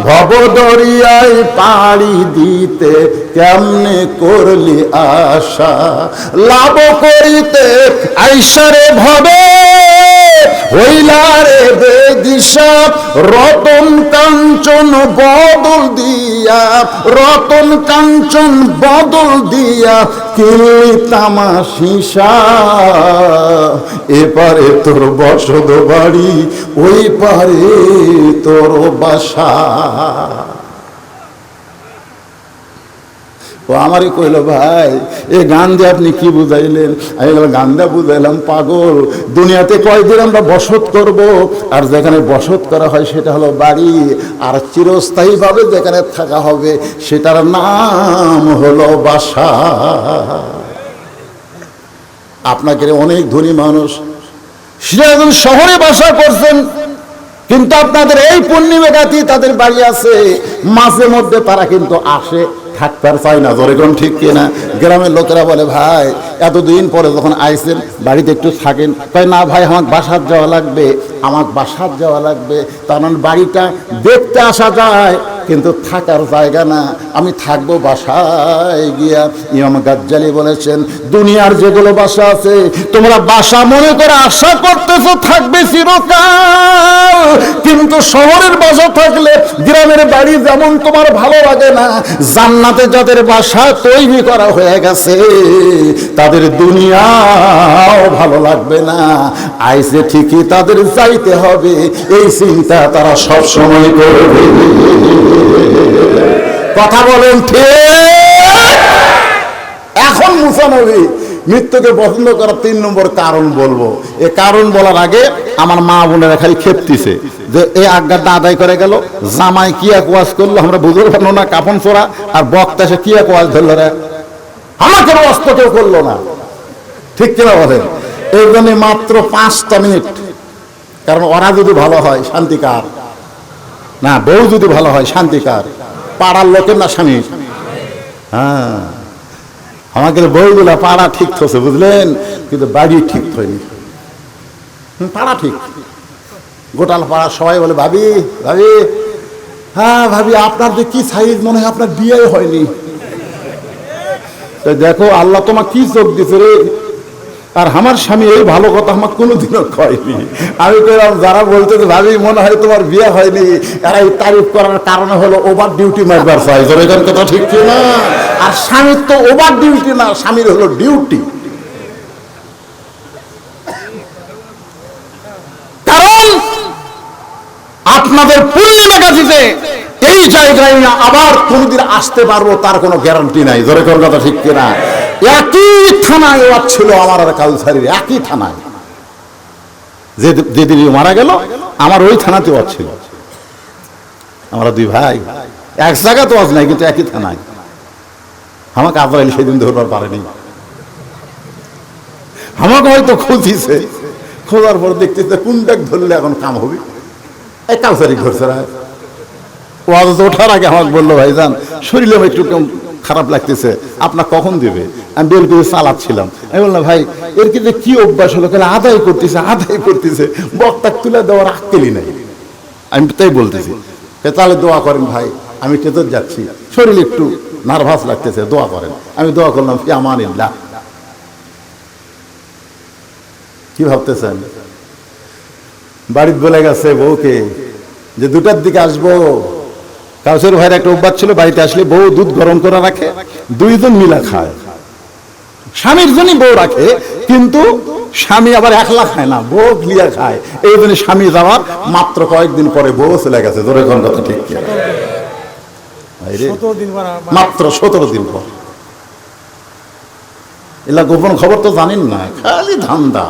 ভব দরিয়ায় পাড়ি দিতে কেমনে করলি আশা, লাভ করিতে আইসারে ভবে হইলারে বেদিশা। রতন কাঞ্চন বদল দিয়া, রতন কাঞ্চন বদল দিয়া কিনলি তামাশিসা। এপারে তোর বসত বাড়ি, ওই পারে তোর বাসা। ও আমারই কইল ভাই এই গান দিয়ে আপনি কি বুঝাইলেন? আমি বললাম গান দিয়ে বুঝাইলাম পাগল, দুনিয়াতে কয়দিন আমরা বসত করব, আর যেখানে বসত করা হয় সেটা হলো বাড়ি, আর চিরস্থায়ীভাবে যেখানে থাকা হবে সেটার নাম হলো বাসা। আপনাকে অনেক ধনী মানুষ সেটা এখন শহরে বাসা করছেন, কিন্তু আপনাদের এই পূর্ণিমাঘাতি তাদের বাড়ি আছে, মাঝে মধ্যে তারা কিন্তু আসে, থাকতে চাই না। যেরকম ঠিক কিনা? গ্রামের লোকেরা বলে ভাই এতদিন পরে যখন আইছেন বাড়িতে একটু থাকেন। তাই না ভাই আমার বাসার যাওয়া লাগবে, আমার বাসার যাওয়া লাগবে। তার মানে বাড়িটা দেখতে আসা যায় কিন্তু থাকার জায়গা না, আমি থাকবো বাসায় গিয়া। ইমাম গাজ্জালি বলেছেন দুনিয়ার যেগুলো বাসা আছে তোমরা বাসা মনে করে আশা করতেছো থাকবে চিরকাল, কিন্তু শহরের বাসা থাকলে গ্রামের বাড়ি যেমন তোমার ভালো লাগে না, জান্নাতে যাদের বাসা তৈরি করা হয়ে গেছে তাদের দুনিয়াও ভালো লাগবে না। আইসে ঠিকই তাদের যাইতে হবে, এই চিন্তা তারা সব সময় করবে। কথা বলেন ঠিক? এখন মুসা নবী মৃত্যুকে পছন্দ করার 3 নম্বর কারণ বলবো। এই কারণ বলার আগে আমার মা বোনেরা খালি খেপতিছে যে এই আজ্ঞাটা আদায় করে গেল, জামাই কি এক ওয়াজ করলো আমরা বুঝতে পারলো না, কাপন চোরা, আর বক্তা সে কি এক ওয়াজ ধরলো রে, আমাকে ওয়াজ তো কেউ করলো না। ঠিক কিনা বলেন? এই জন্য মাত্র 5টা মিনিট, কারণ ওরা যদি ভালো হয় শান্তিকার না, বউ যদি ভালো হয় শান্তিকার, পাড়ার লোকের না স্বামীর। হ্যাঁ আমাদের বউগুলা পাড়া ঠিক হচ্ছে বুঝলেন, কিন্তু বাড়ি ঠিক হয়নি। পাড়া ঠিক, গোটাল পাড়া সবাই বলে ভাবি ভাবি, হ্যাঁ ভাবি আপনার যে কি সাইজ, মনে হয় আপনার বিয়ে হয়নি। দেখো আল্লাহ তোমার কি চোখ দিছে রে। আর আমার স্বামী এই ভালো কথা আমার কোনোদিনও কয়নি। আমি কইলাম যারা বলতেছে ভাবি মনে হয় তোমার বিয়ে হয়নি, এরা এই তারিফ করার কারণে হলো ওভার ডিউটি মারবার চাই। এখান কথা ঠিক না? আর স্বামীর তো ওভার ডিউটি না, স্বামীর হলো ডিউটি। কারণ আপনাদের পুরনো গাছিতে এই জায়গায় আবার কোনদিন আসতে পারবো তার কোনো গ্যারান্টি নাই। ধরে কোন কথা ঠিক কিনা? একই থানায় ওয়াজ ছিল আমার আর কাউসারির, একই থানায়। যেদিন মারা গেল আমার ওই থানাতে ওয়াজ ছিল। আমরা দুই ভাই, এক জায়গা তো ওয়াজ নাই কিন্তু একই থানায়। আমাকে আজরাইল সেদিন ধরবার পারেনি। আমাকে হয়তো খুঁজিছে, খোঁজার পর দেখতেছে কোনটাক ধরলে এখন কাম হবে, এই কাউসারি ধরছে না। ওয়াজ ওঠার আগে আমাকে বললো, ভাইজান শরীরে একটু খারাপ লাগতেছে, আপনার কখন দেবে? আমি বের করে চালাচ্ছিলাম। আমি বললাম, ভাই এর কিন্তু কি অভ্যাস হলো, আদায় করতেছে বক্তা তুলে দেওয়ার আক্কেলই নাই। আমি তাই বলতেছি, তাহলে দোয়া করেন ভাই, আমি টেতর যাচ্ছি, শরীর একটু নার্ভাস লাগতেছে, দোয়া করেন। আমি দোয়া করলাম, ফি আমানিল্লাহ। কি ভাবতেছেন? বাড়িতে বলে গেছে বউকে যে 2টার দিকে আসবো। কাউসের ভাইয়ের একটা অভ্যাস ছিল, বাড়িতে আসলে বউ দুধ গরম করে রাখে, 2জন মিলা খায়। স্বামীর জন্যই বউ রাখে, কিন্তু স্বামী আবার একলা খায় না, বউ লিয়া খায়। এই জন্য স্বামী যাওয়ার মাত্র কয়েকদিন পরে বউ চলে গেছে। ধরে কোন কথা ঠিক কি? মাত্র 17 দিন পর। এলা গোপন খবর তো জানেন না, খালি ধান্দা।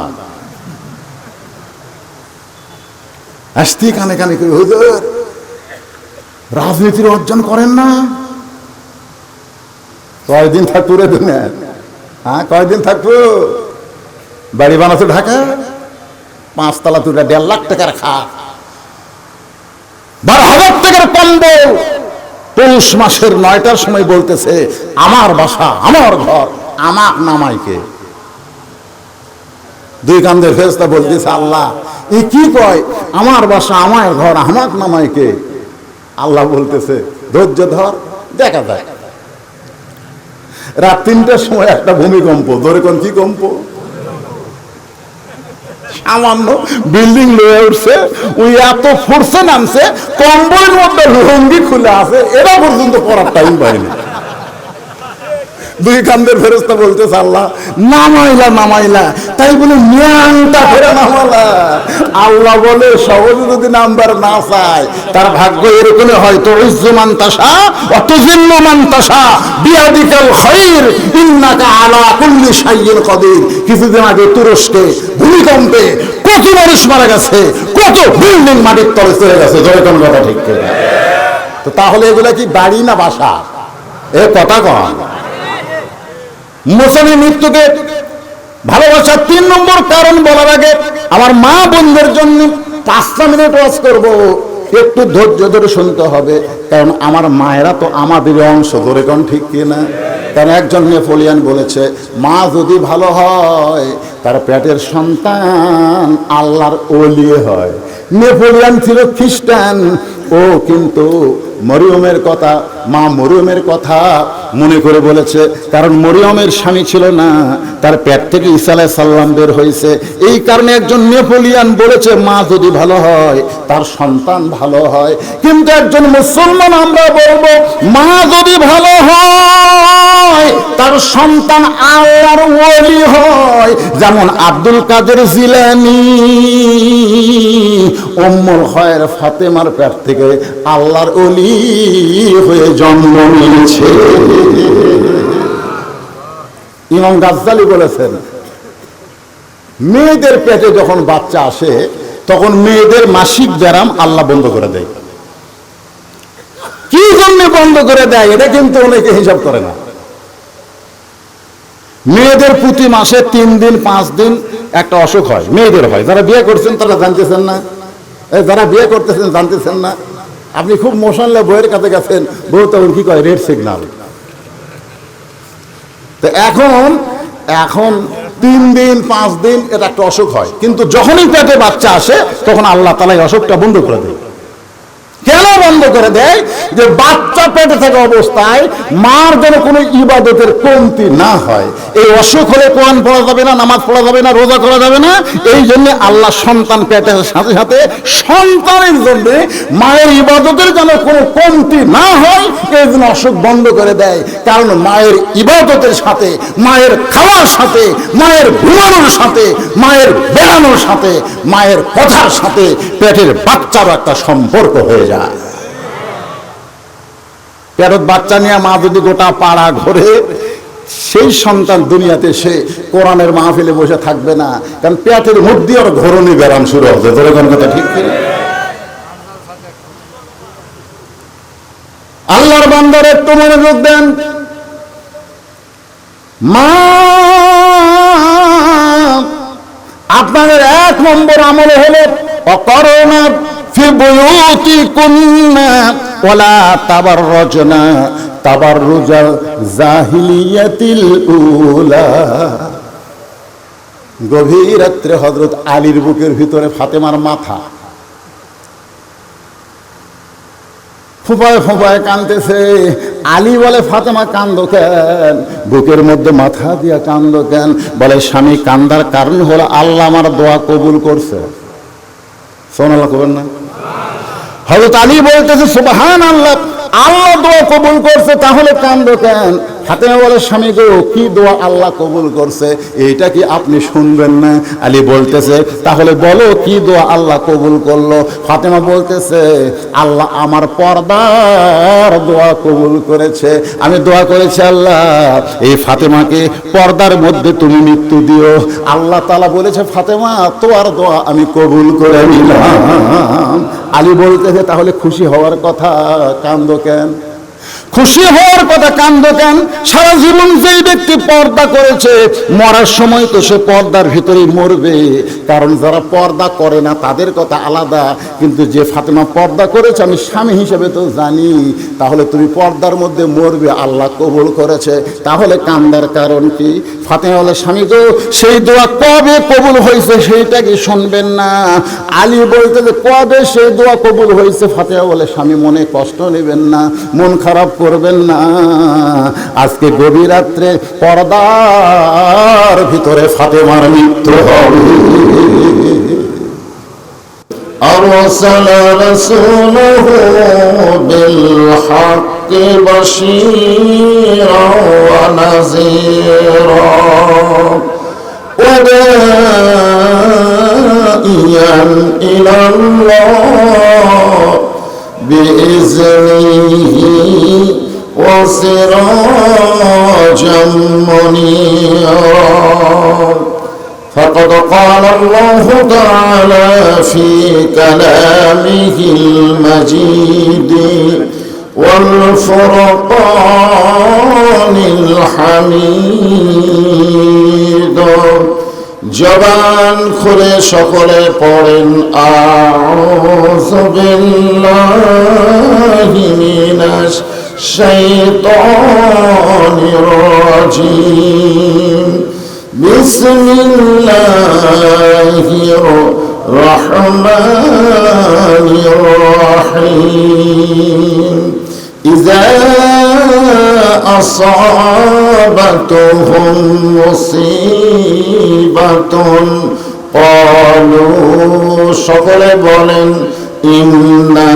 আসতি কানে কানে করে, হুজুর রাজনীতির অর্জন করেন না, কয়দিন থাকবো রে দুনিয়া? হ্যাঁ, কয়দিন থাকবো? বাড়ি বানাতো ঢাকা, 5 তলা 2টা 1.5 লাখ টাকার খাট, 12,000 টাকার কম্বল। পৌষ মাসের 9টার সময় বলতেছে, আমার বাসা, আমার ঘর, আমাক নামাইকে। 2 কান্দের ফেরেশতা বলতেছে, আল্লাহ এ কি কয়? আমার বাসা, আমার ঘর, আমাক নামাইকে। আল্লাহ বলতেছে, ধৈর্য ধর, দেখা যায়। রাত 3টার সময় একটা ভূমিকম্প। ধরে কোন কি কম্প? সামান্য বিল্ডিং লয়ে উঠছে, ওই এত ফোর্সে নামছে, কম্বলের মধ্যে লুঙ্গি খুলে আছে, এরা পর্যন্ত পড়ার টাইম পায়নি। 2 কান্দের ফেরেশতা বলতেছে, আল্লাহ নামাইলা, তাই বলে নিয়াংটা ফেরে নামালা। আল্লাহ বলে, সহজে যদি নাম্বার না চায়, তার ভাগ্য এরকমই হয়। তো ইজ্জুমান তাশা ওয়া তুযিল্লু মান তাশা বিয়াদিকাল খায়র ইন্নাকা আলা কুল্লি শাইইন কাদির। কিছুদিন আগে তুরস্কে ভূমিকম্পে কত মানুষ মারা গেছে, কত বিল্ডিং মাটির তলে চলে গেছে। ধরে কোন কথা ঠিক করে? তো তাহলে এগুলা কি বাড়ি না বাসা? এ কথা কন। মুসলিম মৃত্যুকে ভালোবাসার 3 নম্বর কারণ বলার আগে আমার মা বোনদের জন্য 5টা মিনিট ওয়াজ করব। একটু ধৈর্য ধরে শুনতে হবে, কারণ আমার মায়েরা তো আমাদের অংশ। ধরে কোন ঠিক কিনা? কারণ একজন নেপোলিয়ান বলেছে, মা যদি ভালো হয় তার পেটের সন্তান আল্লাহর ওলি হয়। নেপোলিয়ান ছিল খ্রিস্টান, ও কিন্তু মরিয়মের কথা, মা মরিয়মের কথা মনে করে বলেছে, কারণ মরিয়মের স্বামী ছিল না, তার পেট থেকে ঈসা আলাইহিস সালাম বের হয়েছে। এই কারণে একজন নেপোলিয়ান বলেছে, মা যদি ভালো হয় তার সন্তান ভালো হয়। কিন্তু একজন মুসলমান আমরা বলবো, মা যদি ভালো হয় তার সন্তান আল্লাহর ওলি হয়। যেমন আব্দুল কাদের জিলানী উম্মুল খায়র ফাতেমার পেট থেকে আল্লাহর ওলি হয়ে জন্ম নিয়েছে। ইমাম গাজ্জালি বলেছেন, মেয়েদের পেটে যখন বাচ্চা আসে তখন মেয়েদের মাসিক ব্যারাম আল্লাহ বন্ধ করে দেয়। কি জন্য বন্ধ করে দেয় এটা কিন্তু অনেকে হিসাব করে না। মেয়েদের প্রতি মাসে 3 দিন 5 দিন একটা অসুখ হয়, মেয়েদের হয়। যারা বিয়ে করছেন তারা জানতেছেন না, যারা বিয়ে করতেছেন জানতেছেন না। আপনি খুব মোশনলে বইয়ের কাছে গেছেন, বউ তখন কি কয়, রেড সিগন্যাল। তো এখন 3 দিন 5 দিন এটা একটা অসুখ হয়, কিন্তু যখনই পেটে বাচ্চা আসে তখন আল্লাহ তাআলা এই অসুখটা বন্ধ করে দেয়। কেন? এটাও বন্ধ করে দেয় যে বাচ্চা পেটে থাকা অবস্থায় মার যেন কোনো ইবাদতের কমতি না হয়। এই অসুখ হলে কোরআন পড়া যাবে না, নামাজ পড়া যাবে না, রোজা করা যাবে না। এই জন্য আল্লাহ সন্তান পেটের সাথে সাথে সন্তানের জন্য মায়ের ইবাদতের যেন কোনো কমতি না হয়, এই জন্য অসুখ বন্ধ করে দেয়। কারণ মায়ের ইবাদতের সাথে, মায়ের খাওয়ার সাথে, মায়ের ঘুমানোর সাথে, মায়ের বেড়ানোর সাথে, মায়ের কথার সাথে পেটের বাচ্চারও একটা সম্পর্ক হয়ে যায়। পেটত বাচ্চা নিয়ে মা যদি গোটা পাড়া ঘরে, সেই সন্তান দুনিয়াতে সে কোরআনের মাহফিলে বসে থাকবে না, কারণ পেটের মধ্যে আর ঘরণী ব্যায়াম শুরু হবে। ধরে কোন কথা ঠিক কিনা? আল্লাহর বান্দার একটু মনোযোগ দেন। মা আপনাদের এক নম্বর আমল হলো অকরণা ফি বুয়ুতিকুন্না ওয়ালা তাবাররুজনা তাবাররুজাল জাহিলিয়াতিল উলা। গভীর রাত্রে হযরত আলীর বুকের ভিতরে ফাতেমার মাথা, ফুপায় ফুপায় কাঁদতেছে। আলী বলে, ফাতেমা কান্দো কেন? বুকের মধ্যে মাথা দিয়া কান্দো কেন? বলে, স্বামী কান্দার কারণ হলো আল্লাহ আমার দোয়া কবুল করছে। সুবহানাল্লাহ কবেন না? হযরত আলী বলতেছে, সুবহানাল্লাহ, আল্লাহ দোয়া কবুল করছে, তাহলে কান্দো কেন? ফাতেমা বলে, স্বামী গো, কি দোয়া আল্লাহ কবুল করছে এইটা কি আপনি শুনবেন না? আলী বলতেছে, তাহলে বলো কি দোয়া আল্লাহ কবুল করলো? ফাতেমা বলতেছে, আল্লাহ আমার পর্দার দোয়া কবুল করেছে। আমি দোয়া করেছি, আল্লাহ এই ফাতেমাকে পর্দার মধ্যে তুমি মৃত্যু দিও। আল্লাহ তাআলা বলেছে, ফাতেমা তোমার দোয়া আমি কবুল করে নিলাম। আলী বলতেছে, তাহলে খুশি হওয়ার কথা, কান্দো কেন? খুশি হওয়ার কথা, কান্দো কেন? সারা জীবন যেই ব্যক্তি পর্দা করেছে, মরার সময় তো সে পর্দার ভিতরেই মরবে। কারণ যারা পর্দা করে না তাদের কথা আলাদা, কিন্তু যে ফাতেমা পর্দা করেছে আমি স্বামী হিসেবে তো জানি, তাহলে তুমি পর্দার মধ্যে মরবে, আল্লাহ কবুল করেছে, তাহলে কান্দার কারণ কি? ফাতেমা বলে, স্বামী গো, সেই দোয়া কবে কবুল হয়েছে সেইটা কি শুনবেন না? আলী বলতে যে কবে সেই দোয়া কবুল হয়েছে? ফাতেমা বলে, স্বামী মনে কষ্ট নেবেন না, মন খারাপ করবেন না, আজকে গভীর রাত্রে পর্দার ভিতরে ফাতেমার মৃত্যু হবে। أرسل رسوله بالحق بشيرا ونذيرا وداعيا إلى الله بإذنه وسراجا منيرا. فقد قال الله تعالى في كلامه المجيد والفرقان الحميد. জবান খুলে সকলে পড়েন, আউযু বিল্লাহি মিনাশ শাইতানির রাজীম. বিসমিল্লাহির রহমানির রহিম. ইযা আসাবাতুহুম মুসিবাতুন ক্বালু, সকলে বলেন, ইন্না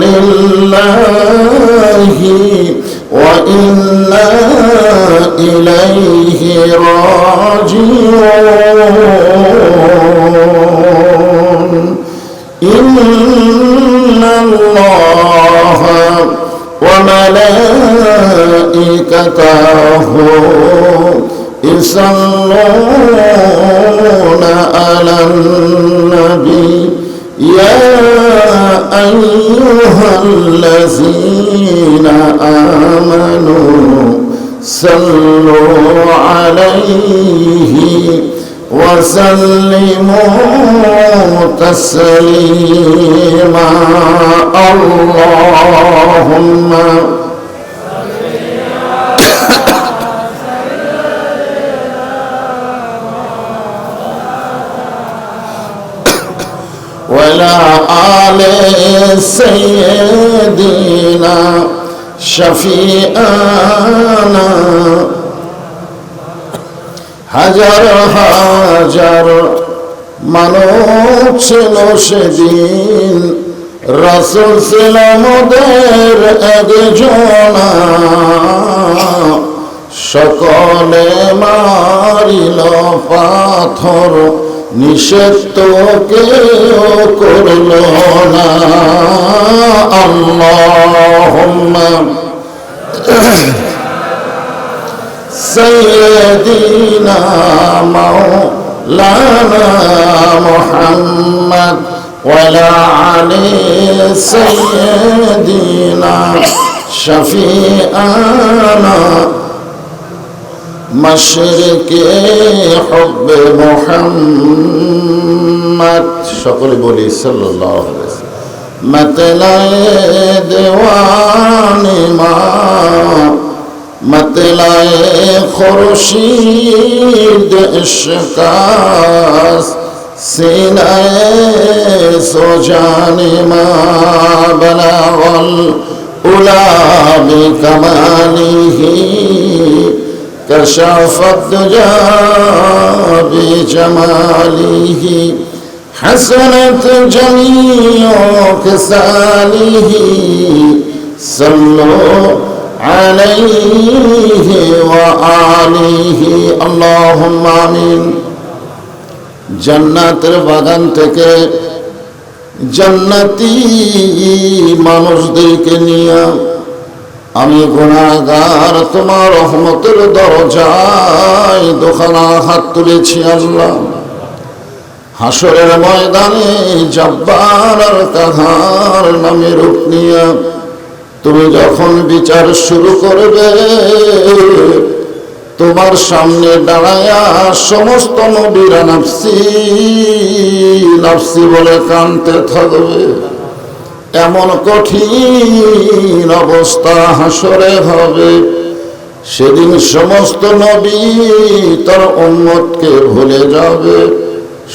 লিল্লাহি ওয়া ইন্না ইলাইহি রাজিউন. ইন্নাল্লাহা ওয়া মালাইকাতাহু ইসাল্লুনা আলান নবী ইয়া আইয়ুহাল্লাযীনা আমানু সাল্লু আলাইহি ওয়া সাল্লিমু তাসলিমা. আল্লাহুম্মা وعلى آل سيدنا شفيعنا হাজার হাজার মানব ছিল সেদিন, রাসূল ছিল মোদের একজনা, সকলে মারিল পাথর, নিষেধ তো কেউ করল না। আল্লাহুম্মা সাইয়্যিদিনা মাওলানা মুহাম্মদ ওয়া আলা আলি সাইয়্যিদিনা শাফিআনা মাশরিকে হুব্বে মুহাম্মদ। সকলে বলি সাল্লাল্লাহু আলাইহি ওয়াসাল্লাম। मतलाए दीवानी माँ, मतलाए खुर्शीद इश्क़ास, सीनाए सोजानी माँ, बलागल उला बिकमालिही, कशफ़त दुजा बिजमालिही, हसनत जमीओ खसालिही, सल्लो अलैहि व आलिही, अल्लाहुम्मा आमीन। জান্নাতের বাগান থেকে জান্নাতি মানুষদেরকে নিয়ে আমি গুনাহগার তোমার রহমতের দরজায় দোখানা হাত তুলেছি আল্লাহ। হাসরের ময়দানে জব্বার আর কাহার নামে রূপ নিয়ে তুমি যখন বিচার শুরু করবে, তোমার সামনে দাঁড়ায়া সমস্ত নবীরা নাফসি নাফসি বলে কাঁদতে থাকবে। এমন কঠিন অবস্থা হাসরে হবে, সেদিন সমস্ত নবী তার উম্মতকে ভুলে যাবে,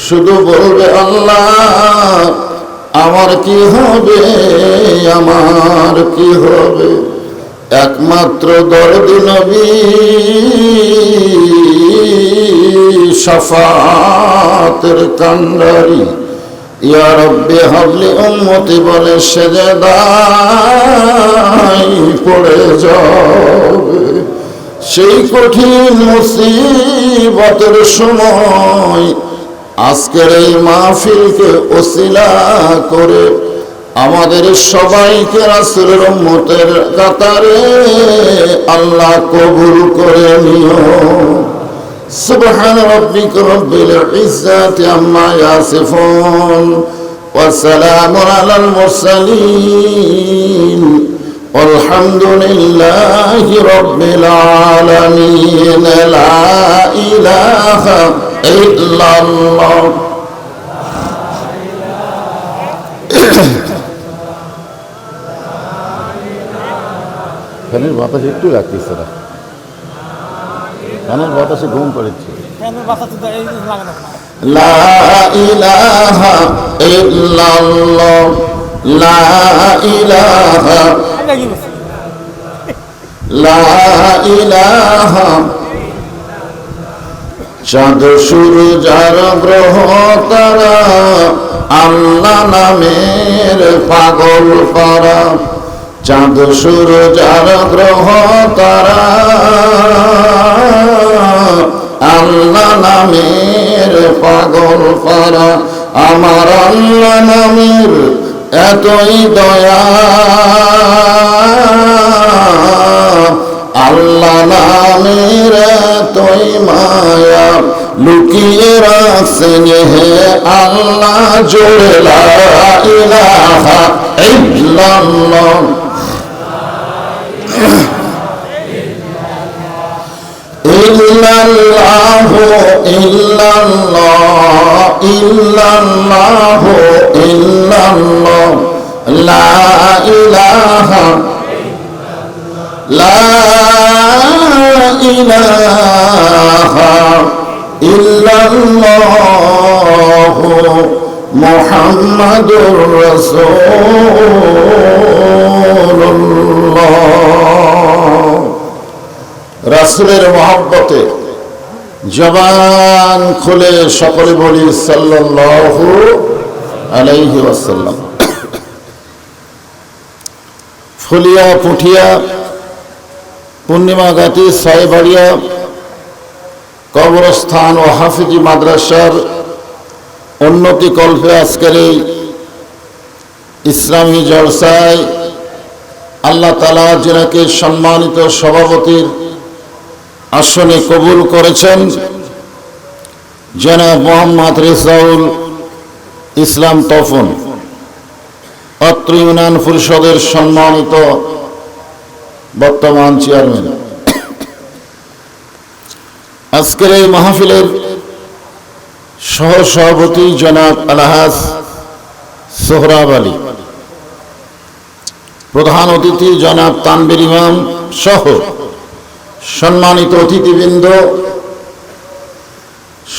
শুধু বলবে আল্লাহ আমার কি হবে, আমার কি হবে। একমাত্র দরদি নবী শাফাতের কান্ডারি ইয়া রব্বি হাবলি উম্মতি বলে সেজদায় পড়ে যাবে। সেই কঠিন মুসিবতের সময় আজকের এই মাহফিলকে ওসিলা করে আমাদের সবাইকে রাসূলের উম্মতের কাতারে আল্লাহ কবুল করে নিও। সুবহান রাব্বিকা রব্বিল ইজ্জাতি আম্মা ইয়াসিফুন ওয়া সালামুন আলাল মুরসালিন আলহামদুলিল্লাহি রাব্বিল আলামিন। লা ইলাহা ইল্লাল্লাহ। ফ্যানের বাতাসে একটু লাগতেছে না, ফ্যানের বাতাসে ঘুম পড়েছে। লা ইলাহা ইল্লাল্লাহ, লা ইলাহা, লা ইলাহা। চাঁদ সূরজ আর গ্রহ তারা আল্লাহ নামের পাগল পারা, চাঁদ সূরজ আর গ্রহ তারা আল্লাহ নামের পাগল পারা। আমার আল্লাহ নামের এতই দয়া, আল্লাহ নামের এতই মায়া, লুকিয়ে রাখছেন হে আল্লাহ জোড়ে লা ইলাহা ইল্লাল্লাহ। ইল্লাল্লাহু ইল্লাল্লাহ, ইল্লাল্লাহু ইল্লাল্লাহ, লা ইলাহা, লা ইলাহা ইল্লাল্লাহু মুহাম্মাদুর রাসূলুল্লাহ। রাসূলের মহব্বতে জবান খুলে সকলে বলি সাল্লাল্লাহু আলাইহি ওয়াসাল্লাম। ফুলিয়া পুঠিয়া পূর্ণিমাঘাটি ছয়বাড়িয়া কবরস্থান ও হাফিজি মাদ্রাসার উন্নতি কল্পে আজকের এই ইসলামী জলসায় আল্লাহ তাআলা যিনাকে সম্মানিত সভাপতির আসনে কবুল করেছেন, জনাব মোহাম্মদ রেজাউল ইসলাম তপন, অত্র ইউনিয়ন পরিষদের সম্মানিত বর্তমান চেয়ারম্যান, আজকের এই মাহফিলের সহসভাপতি জনাব আলহাজ সোহরাব আলী, প্রধান অতিথি জনাব তানবীর ইমাম সহ সম্মানিত অতিথিবৃন্দ,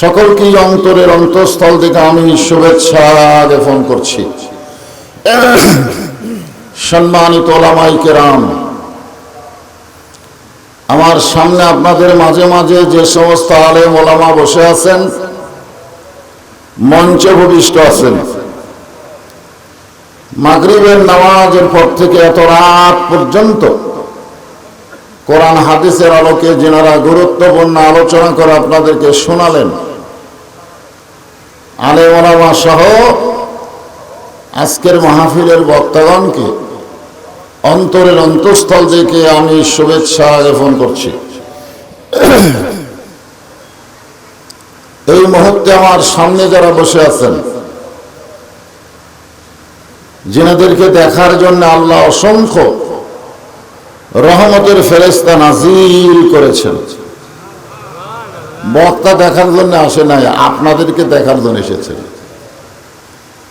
সকলকেই অন্তরের অন্তঃস্থল থেকে আমি শুভেচ্ছা জ্ঞাপন করছি। সম্মানিত ওলামায়ে কেরাম, আমার সামনে আপনাদের মাঝে মাঝে যে সমস্ত আলেম ওলামা বসে আছেন, মঞ্চে ভূমিষ্ঠ আছেন, মাগরিবের নামাজের পর থেকে এত রাত পর্যন্ত কোরআন হাদিসের আলোকে যেনারা গুরুত্বপূর্ণ আলোচনা করে আপনাদেরকে শোনালেন, আলেম ওলামা সহ আজকের মাহফিলের বক্তাগণকে অন্তরের অন্তঃস্থল থেকে আমি শুভেচ্ছা জ্ঞাপন করছি। এই মুহূর্তে আমার সামনে যারা বসে আছেন, যিনাদেরকে দেখার জন্য আল্লাহ অসংখ্য রহমতের ফেরেশতা নাজিল করেছেন, বক্তা দেখার জন্য আসে নাই, আপনাদেরকে দেখার জন্য এসেছেন।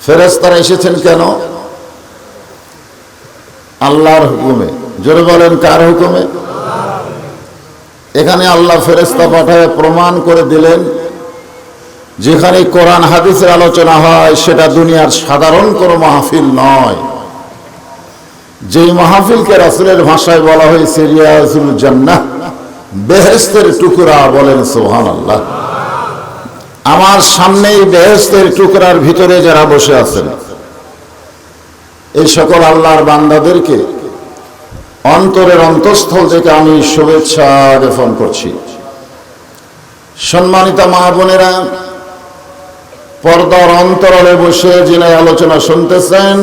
ফেরেশতারা এসেছেন কেন? আল্লাহর হুকুমে। জোরে বলেন, কার হুকুমে? এখানে আল্লাহ ফেরেশতা পাঠায় প্রমাণ করে দিলেন, যেখানে কোরআন হাদিসের আলোচনা হয় সেটা দুনিয়ার সাধারণ কোনো মাহফিল নয়। যেই মাহফিলকে রাসূলের ভাষায় বলা হয়েছে রিয়াজুল জান্নাহ, বেহেশতের টুকরা। বলেন সুবহানাল্লাহ। আমার সামনেই বেহেশতের টুকরার ভিতরে যারা বসে আছেন, এই সকল আল্লাহর বান্দাদেরকে অন্তরের অন্তঃস্থল থেকে আমি শুভেচ্ছা জ্ঞাপন করছি। সম্মানিত মা বোনেরা, পর্দার অন্তরালে বসে যিনি আলোচনা শুনতেছেন,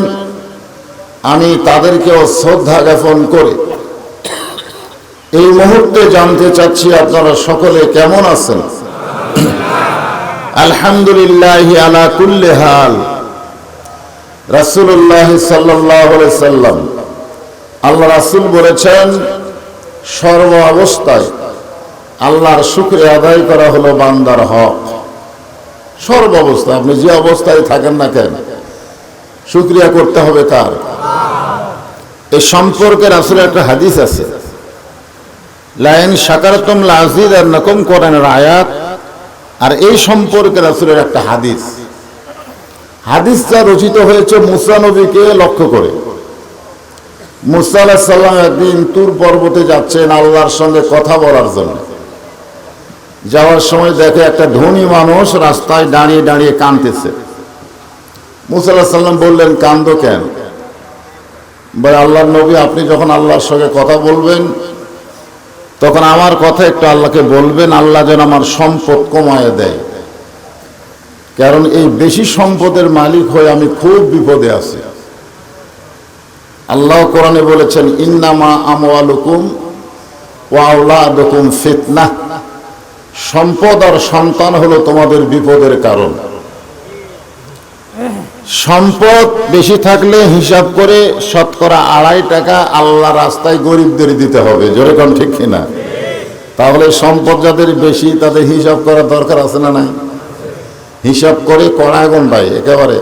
আমি তাদেরকেও শ্রদ্ধা জ্ঞাপন করে এই মুহূর্তে জানতে চাচ্ছি আপনারা সকলে কেমন আছেন? আলহামদুলিল্লাহ আলা কুল্লি হাল। রাসূলুল্লাহ সাল্লাল্লাহু আলাইহি সাল্লাম, আল্লাহ রাসূল বলেছেন, সর্ব অবস্থায় আল্লাহর শুকরিয়া আদায় করা হলো বান্দার হক। সর্ব অবস্থায়, আপনি যে অবস্থায় থাকেন না কেন, শুকরিয়া করতে হবে কার? এই সম্পর্কে রাসূলের একটা হাদিস আছে, লাইন শাকারতুম লাযিদান্নাকুম, কোরআনের আয়াত। আর এই সম্পর্কে রাসূলের একটা হাদিস, হাদিসটা রচিত হয়েছে মুসা নবীকে লক্ষ্য করে। মুসা আলাইহিস সালাম একদিন তুর পর্বতে যাচ্ছেন আল্লাহর সঙ্গে কথা বলার জন্য। যাওয়ার সময় দেখে একটা ধনী মানুষ রাস্তায় দাঁড়িয়ে দাঁড়িয়ে কাঁদতেছে। মুসা আলাইহিস সালাম বললেন, কাঁদো কেন? ভাই আল্লাহর নবী, আপনি যখন আল্লাহর সঙ্গে কথা বলবেন তখন আমার কথা একটু আল্লাহকে বলবেন, আল্লাহ যেন আমার সম্পদ কমায় দেয়, কারণ এই বেশি সম্পদের মালিক হয়ে আমি খুব বিপদে আছি। আল্লাহ কোরআনে বলেছেন, ইন্নামা আমওয়ালুকুম ওয়া আওলাদুকুম ফিতনাহ, সম্পদ আর সন্তান হলো তোমাদের বিপদের কারণ। সম্পদ বেশি থাকলে হিসাব করে শতকরা 2.5 টাকা আল্লাহ রাস্তায় গরিবদের দিতে হবে। জোরে কোন ঠিক কিনা? তাহলে সম্পদ যাদের বেশি তাদের হিসাব করার দরকার আছে না নাই? হিসাব করে কড়া গন্ডায় একেবারে